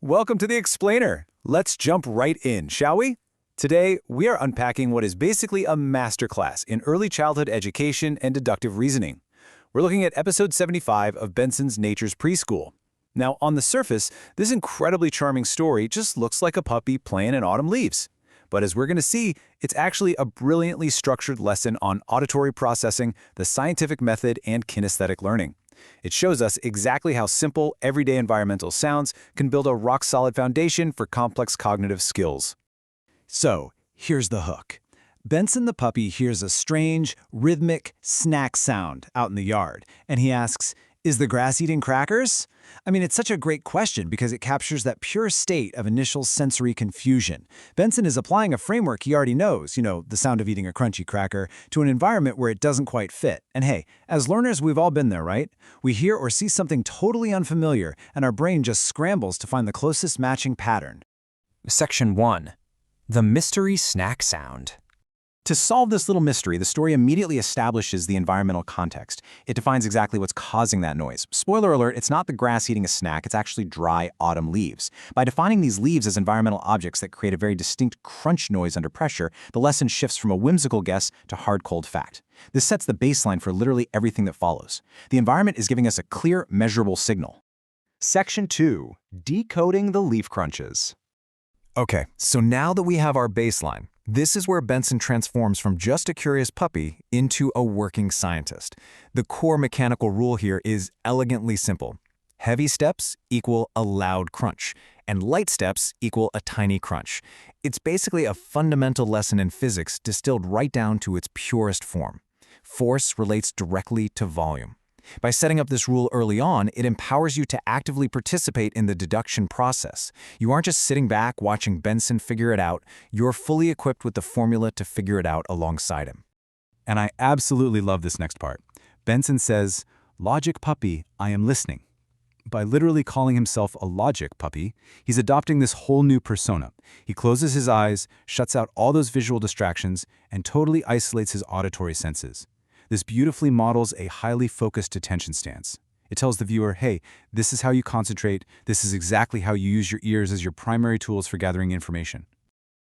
Welcome to the Explainer. Let's jump right in, shall we? Today, we are unpacking what is basically a masterclass in early childhood education and deductive reasoning. We're looking at episode 75 of Benson's Nature's Preschool. Now, on the surface, this incredibly charming story just looks like a puppy playing in autumn leaves. But as we're going to see, it's actually a brilliantly structured lesson on auditory processing, the scientific method, and kinesthetic learning. It shows us exactly how simple, everyday environmental sounds can build a rock-solid foundation for complex cognitive skills. So, here's the hook. Benson the puppy hears a strange, rhythmic snack sound out in the yard, and he asks, "Is the grass eating crackers?" I mean, it's such a great question because it captures that pure state of initial sensory confusion. Benson is applying a framework he already knows, the sound of eating a crunchy cracker, to an environment where it doesn't quite fit. And hey, as learners, we've all been there, right? We hear or see something totally unfamiliar, and our brain just scrambles to find the closest matching pattern. Section 1. The mystery snack sound. To solve this little mystery, the story immediately establishes the environmental context. It defines exactly what's causing that noise. Spoiler alert, it's not the grass eating a snack, it's actually dry autumn leaves. By defining these leaves as environmental objects that create a very distinct crunch noise under pressure, the lesson shifts from a whimsical guess to hard, cold fact. This sets the baseline for literally everything that follows. The environment is giving us a clear, measurable signal. Section 2. Decoding the leaf crunches. Okay, so now that we have our baseline, this is where Benson transforms from just a curious puppy into a working scientist. The core mechanical rule here is elegantly simple. Heavy steps equal a loud crunch, and light steps equal a tiny crunch. It's basically a fundamental lesson in physics distilled right down to its purest form. Force relates directly to volume. By setting up this rule early on, it empowers you to actively participate in the deduction process. You aren't just sitting back watching Benson figure it out, you're fully equipped with the formula to figure it out alongside him. And I absolutely love this next part. Benson says, "Logic puppy, I am listening." By literally calling himself a logic puppy, he's adopting this whole new persona. He closes his eyes, shuts out all those visual distractions, and totally isolates his auditory senses. This beautifully models a highly focused attention stance. It tells the viewer, hey, this is how you concentrate, this is exactly how you use your ears as your primary tools for gathering information.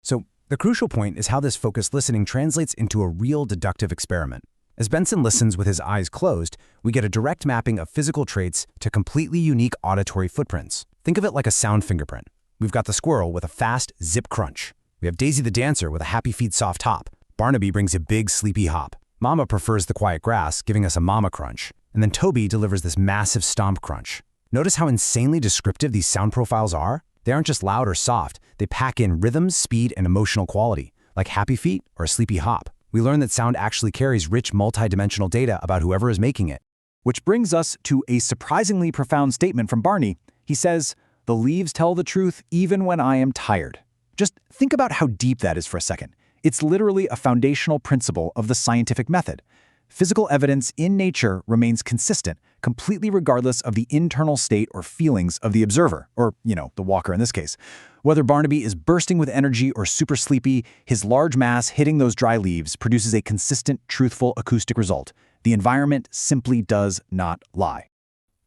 So, the crucial point is how this focused listening translates into a real deductive experiment. As Benson listens with his eyes closed, we get a direct mapping of physical traits to completely unique auditory footprints. Think of it like a sound fingerprint. We've got the squirrel with a fast zip crunch. We have Daisy the dancer with a happy feet soft hop. Barnaby brings a big sleepy hop. Mama prefers the quiet grass, giving us a mama crunch. And then Toby delivers this massive stomp crunch. Notice how insanely descriptive these sound profiles are? They aren't just loud or soft. They pack in rhythm, speed, and emotional quality, like happy feet or a sleepy hop. We learn that sound actually carries rich multi-dimensional data about whoever is making it. Which brings us to a surprisingly profound statement from Barney. He says, "The leaves tell the truth even when I am tired." Just think about how deep that is for a second. It's literally a foundational principle of the scientific method. Physical evidence in nature remains consistent, completely regardless of the internal state or feelings of the observer, or, the walker in this case. Whether Barnaby is bursting with energy or super sleepy, his large mass hitting those dry leaves produces a consistent, truthful acoustic result. The environment simply does not lie.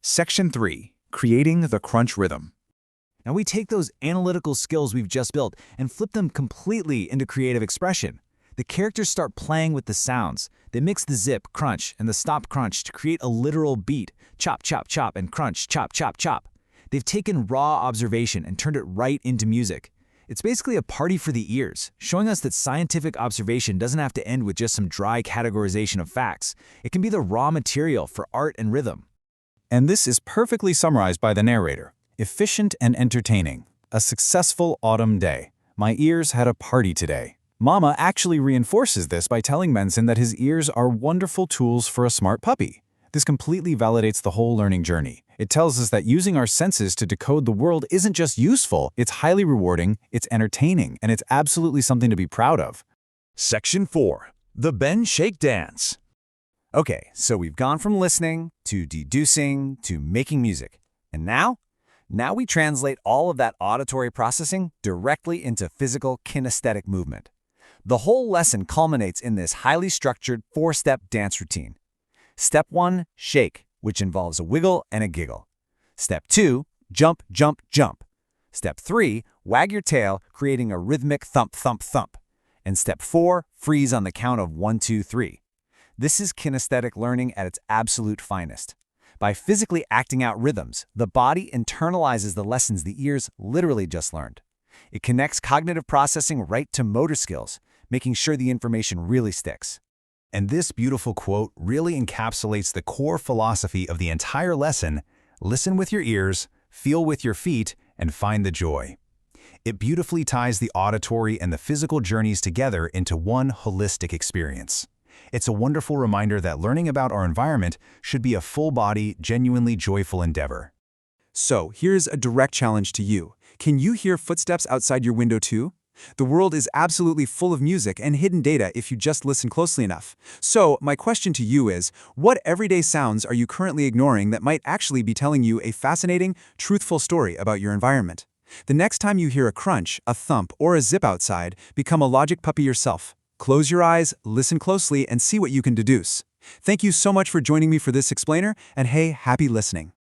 Section 3. Creating the crunch rhythm. Now we take those analytical skills we've just built and flip them completely into creative expression. The characters start playing with the sounds. They mix the zip, crunch, and the stop crunch to create a literal beat. Chop, chop, chop, and crunch, chop, chop, chop. They've taken raw observation and turned it right into music. It's basically a party for the ears, showing us that scientific observation doesn't have to end with just some dry categorization of facts. It can be the raw material for art and rhythm. And this is perfectly summarized by the narrator. Efficient and entertaining. A successful autumn day. My ears had a party today. Mama actually reinforces this by telling Benson that his ears are wonderful tools for a smart puppy. This completely validates the whole learning journey. It tells us that using our senses to decode the world isn't just useful, it's highly rewarding, it's entertaining, and it's absolutely something to be proud of. Section 4. The Ben Shake Dance. Okay, so we've gone from listening to deducing to making music. And now we translate all of that auditory processing directly into physical kinesthetic movement. The whole lesson culminates in this highly structured 4-step dance routine. Step 1, shake, which involves a wiggle and a giggle. Step 2, jump, jump, jump. Step 3, wag your tail, creating a rhythmic thump, thump, thump. And Step 4, freeze on the count of 1, 2, 3. This is kinesthetic learning at its absolute finest. By physically acting out rhythms, the body internalizes the lessons the ears literally just learned. It connects cognitive processing right to motor skills, making sure the information really sticks. And this beautiful quote really encapsulates the core philosophy of the entire lesson: listen with your ears, feel with your feet, and find the joy. It beautifully ties the auditory and the physical journeys together into one holistic experience. It's a wonderful reminder that learning about our environment should be a full-body, genuinely joyful endeavor. So, here's a direct challenge to you. Can you hear footsteps outside your window too? The world is absolutely full of music and hidden data if you just listen closely enough. So, my question to you is, what everyday sounds are you currently ignoring that might actually be telling you a fascinating, truthful story about your environment? The next time you hear a crunch, a thump, or a zip outside, become a logic puppy yourself. Close your eyes, listen closely, and see what you can deduce. Thank you so much for joining me for this explainer, and hey, happy listening.